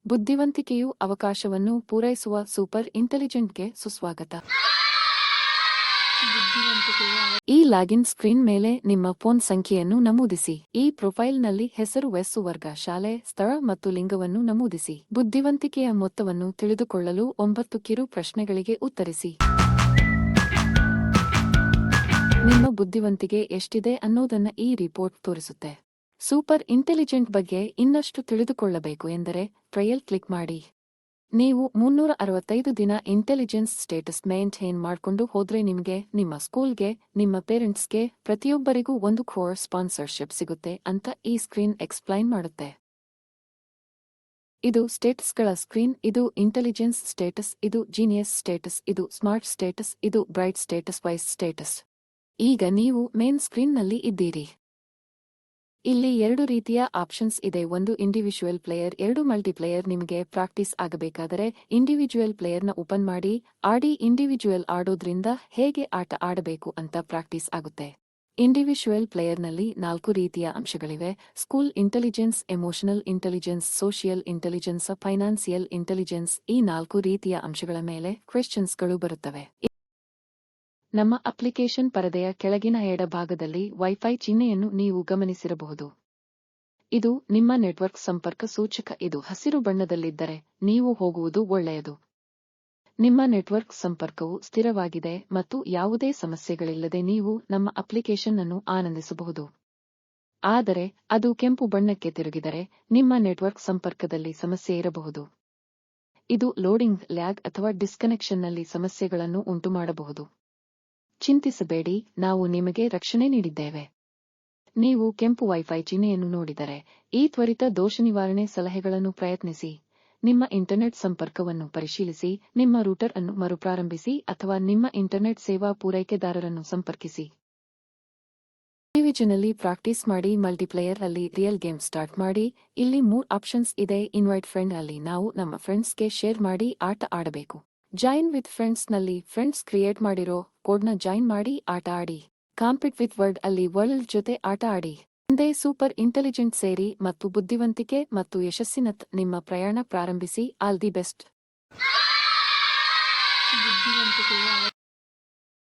ಬುದ್ಧಿವಂತಿಕೆಯು ಅವಕಾಶವನ್ನು ಪೂರೈಸುವ ಸೂಪರ್ ಇಂಟೆಲಿಜೆಂಟ್ಗೆ ಸುಸ್ವಾಗತ. ಈ ಲಾಗಿನ್ ಸ್ಕ್ರೀನ್ ಮೇಲೆ ನಿಮ್ಮ ಫೋನ್ ಸಂಖ್ಯೆಯನ್ನು ನಮೂದಿಸಿ. ಈ ಪ್ರೊಫೈಲ್ನಲ್ಲಿ ಹೆಸರು, ವಯಸ್ಸು, ವರ್ಗ, ಶಾಲೆ, ಸ್ಥಳ ಮತ್ತು ಲಿಂಗವನ್ನು ನಮೂದಿಸಿ. ಬುದ್ಧಿವಂತಿಕೆಯ ಮೊತ್ತವನ್ನು ತಿಳಿದುಕೊಳ್ಳಲು 9 ಕಿರು ಪ್ರಶ್ನೆಗಳಿಗೆ ಉತ್ತರಿಸಿ. ನಿಮ್ಮ ಬುದ್ಧಿವಂತಿಕೆ ಎಷ್ಟಿದೆ ಅನ್ನೋದನ್ನ ಈ ರಿಪೋರ್ಟ್ ತೋರಿಸುತ್ತೆ. ಸೂಪರ್ ಇಂಟೆಲಿಜೆಂಟ್ ಬಗ್ಗೆ ಇನ್ನಷ್ಟು ತಿಳಿದುಕೊಳ್ಳಬೇಕು ಎಂದರೆ ಟ್ರಯಲ್ ಕ್ಲಿಕ್ ಮಾಡಿ. ನೀವು 365 ದಿನ ಇಂಟೆಲಿಜೆನ್ಸ್ ಸ್ಟೇಟಸ್ ಮೇಂಟೈನ್ ಮಾಡ್ಕೊಂಡು ಹೋದ್ರೆ ನಿಮ್ಗೆ, ನಿಮ್ಮ ಸ್ಕೂಲ್ಗೆ, ನಿಮ್ಮ ಪೇರೆಂಟ್ಸ್ಗೆ ಪ್ರತಿಯೊಬ್ಬರಿಗೂ 1 crore ಸ್ಪಾನ್ಸರ್ಶಿಪ್ ಸಿಗುತ್ತೆ ಅಂತ ಈ ಸ್ಕ್ರೀನ್ ಎಕ್ಸ್ಪ್ಲೈನ್ ಮಾಡುತ್ತೆ. ಇದು ಸ್ಟೇಟಸ್ಗಳ ಸ್ಕ್ರೀನ್. ಇದು ಇಂಟೆಲಿಜೆನ್ಸ್ ಸ್ಟೇಟಸ್, ಇದು ಜೀನಿಯಸ್ ಸ್ಟೇಟಸ್, ಇದು ಸ್ಮಾರ್ಟ್ ಸ್ಟೇಟಸ್, ಇದು ಬ್ರೈಟ್ ಸ್ಟೇಟಸ್, ವೈಸ್ ಸ್ಟೇಟಸ್. ಈಗ ನೀವು ಮೇನ್ ಸ್ಕ್ರೀನ್ನಲ್ಲಿ ಇದ್ದೀರಿ. ಇಲ್ಲಿ 2 ರೀತಿಯ ಆಪ್ಷನ್ಸ್ ಇದೆ. ಒಂದು ಇಂಡಿವಿಜುವಲ್ ಪ್ಲೇಯರ್, 2 ಮಲ್ಟಿಪ್ಲೇಯರ್. ನಿಮಗೆ ಪ್ರಾಕ್ಟೀಸ್ ಆಗಬೇಕಾದರೆ ಇಂಡಿವಿಜುವಲ್ ಪ್ಲೇಯರ್ನ ಓಪನ್ ಮಾಡಿ ಆಡಿ. ಇಂಡಿವಿಜುವಲ್ ಆಡೋದ್ರಿಂದ ಹೇಗೆ ಆಟ ಆಡಬೇಕು ಅಂತ ಪ್ರಾಕ್ಟೀಸ್ ಆಗುತ್ತೆ. ಇಂಡಿವಿಜುವಲ್ ಪ್ಲೇಯರ್ನಲ್ಲಿ 4 ರೀತಿಯ ಅಂಶಗಳಿವೆ: school intelligence, emotional intelligence, social intelligence, financial intelligence. ಈ 4 ರೀತಿಯ ಅಂಶಗಳ ಮೇಲೆ ಕ್ವೆಶ್ಚನ್ಸ್ಗಳು ಬರುತ್ತವೆ. ನಮ್ಮ ಅಪ್ಲಿಕೇಶನ್ ಪರದೆಯ ಕೆಳಗಿನ ಎಡಭಾಗದಲ್ಲಿ ವೈಫೈ ಚಿಹ್ನೆಯನ್ನು ನೀವು ಗಮನಿಸಿರಬಹುದು. ಇದು ನಿಮ್ಮ ನೆಟ್ವರ್ಕ್ ಸಂಪರ್ಕ ಸೂಚಕ. ಇದು ಹಸಿರು ಬಣ್ಣದಲ್ಲಿದ್ದರೆ ನೀವು ಹೋಗುವುದು ಒಳ್ಳೆಯದು. ನಿಮ್ಮ ನೆಟ್ವರ್ಕ್ ಸಂಪರ್ಕವು ಸ್ಥಿರವಾಗಿದೆ ಮತ್ತು ಯಾವುದೇ ಸಮಸ್ಯೆಗಳಿಲ್ಲದೆ ನೀವು ನಮ್ಮ ಅಪ್ಲಿಕೇಶನ್ ಅನ್ನು ಆನಂದಿಸಬಹುದು. ಆದರೆ ಅದು ಕೆಂಪು ಬಣ್ಣಕ್ಕೆ ತಿರುಗಿದರೆ ನಿಮ್ಮ ನೆಟ್ವರ್ಕ್ ಸಂಪರ್ಕದಲ್ಲಿ ಸಮಸ್ಯೆ ಇರಬಹುದು. ಇದು ಲೋಡಿಂಗ್, ಲ್ಯಾಗ್ ಅಥವಾ ಡಿಸ್ಕನೆಕ್ಷನ್ನಲ್ಲಿ ಸಮಸ್ಯೆಗಳನ್ನು ಉಂಟುಮಾಡಬಹುದು. ಚಿಂತಿಸಬೇಡಿ, ನಾವು ನಿಮಗೆ ರಕ್ಷಣೆ ನೀಡಿದ್ದೇವೆ. ನೀವು ಕೆಂಪು ವೈಫೈ ಚಿಹ್ನೆಯನ್ನು ನೋಡಿದರೆ ಈ ತ್ವರಿತ ದೋಷ ನಿವಾರಣೆ ಸಲಹೆಗಳನ್ನು ಪ್ರಯತ್ನಿಸಿ. ನಿಮ್ಮ ಇಂಟರ್ನೆಟ್ ಸಂಪರ್ಕವನ್ನು ಪರಿಶೀಲಿಸಿ, ನಿಮ್ಮ ರೂಟರ್ ಅನ್ನು ಮರುಪ್ರಾರಂಭಿಸಿ ಅಥವಾ ನಿಮ್ಮ ಇಂಟರ್ನೆಟ್ ಸೇವಾ ಪೂರೈಕೆದಾರರನ್ನು ಸಂಪರ್ಕಿಸಿ. ಇಂಡಿವಿಜುವಲಿ ಪ್ರಾಕ್ಟೀಸ್ ಮಾಡಿ. ಮಲ್ಟಿಪ್ಲೇಯರ್ ಅಲ್ಲಿ ರಿಯಲ್ ಗೇಮ್ ಸ್ಟಾರ್ಟ್ ಮಾಡಿ. ಇಲ್ಲಿ 3 ಆಪ್ಷನ್ಸ್ ಇದೆ. ಇನ್ವೈಟ್ ಫ್ರೆಂಡ್ ಅಲ್ಲಿ ನಾವು ನಮ್ಮ ಫ್ರೆಂಡ್ಸ್ಗೆ ಶೇರ್ ಮಾಡಿ ಆಟ ಆಡಬೇಕು. ಜಾಯಿನ್ ವಿತ್ ಫ್ರೆಂಡ್ಸ್ ನಲ್ಲಿ ಫ್ರೆಂಡ್ಸ್ ಕ್ರಿಯೇಟ್ ಮಾಡಿರೋ ಕೋಡ್ನ ಜಾಯಿನ್ ಮಾಡಿ ಆಟ ಆಡಿ. ಕಾಂಪೀಟ್ ವಿತ್ ವರ್ಲ್ಡ್ ಅಲ್ಲಿ ವರ್ಲ್ಡ್ ಜೊತೆ ಆಟ ಆಡಿ. ಮುಂದೆ ಸೂಪರ್ ಇಂಟೆಲಿಜೆಂಟ್ ಸೇರಿ ಮತ್ತು ಬುದ್ಧಿವಂತಿಕೆ ಮತ್ತು ಯಶಸ್ಸಿನತ್ತ ನಿಮ್ಮ ಪ್ರಯಾಣ ಪ್ರಾರಂಭಿಸಿ. All the best.